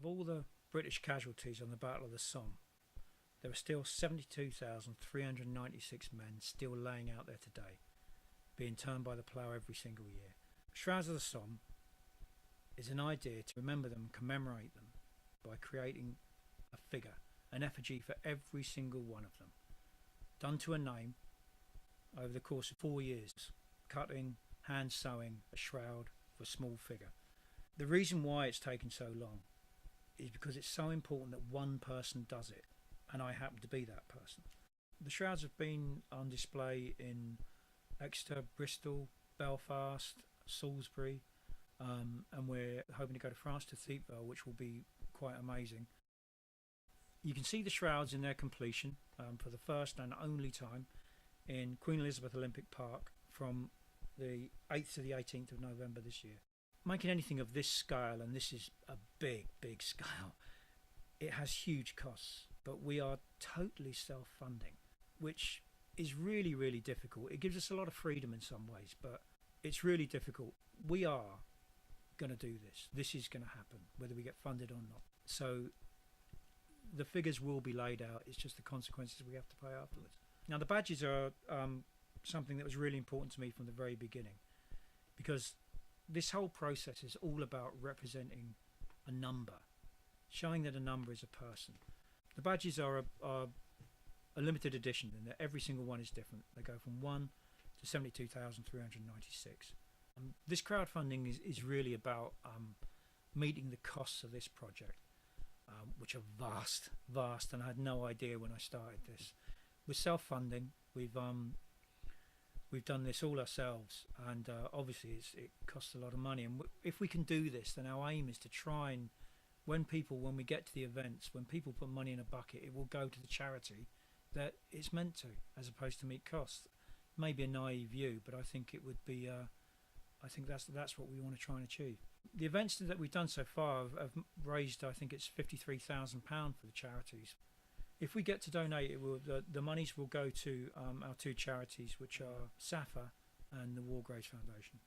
Of all the British casualties on the Battle of the Somme, there are still 72,396 men still laying out there today, being turned by the plough every single year. Shrouds of the Somme is an idea to remember them and commemorate them by creating a figure, an effigy for every single one of them, done to a name over the course of 4 years, cutting, hand sewing a shroud for a small figure. The reason why it's taken so long is because it's so important that one person does it, and I happen to be that person. The shrouds have been on display in Exeter, Bristol, Belfast, Salisbury, and we're hoping to go to France to Thiepval, which will be quite amazing. You can see the shrouds in their completion for the first and only time in Queen Elizabeth Olympic Park from the 8th to the 18th of November this year. Making anything of this scale, and this is a big scale, it has huge costs, but we are totally self-funding, which is really difficult. It gives us a lot of freedom in some ways, but it's really difficult. We are going to do this. This is going to happen, whether we get funded or not. So the figures will be laid out. It's just the consequences we have to pay afterwards. Now, the badges are something that was really important to me from the very beginning, because this whole process is all about representing a number, showing that a number is a person. The badges are a limited edition, and every single one is different. They go from 1 to 72,396. This crowdfunding is really about meeting the costs of this project, which are vast, and I had no idea when I started this. We're self-funding. We've done this all ourselves, and obviously it costs a lot of money. And if we can do this, then our aim is to try and, when we get to the events, when people put money in a bucket, it will go to the charity that it's meant to, as opposed to meet costs. Maybe a naive view, but I think it would be. I think that's what we want to try and achieve. The events that we've done so far have raised, I think it's £53,000 for the charities. If we get to donate, the monies will go to our two charities, which are SAFA and the War Graves Foundation.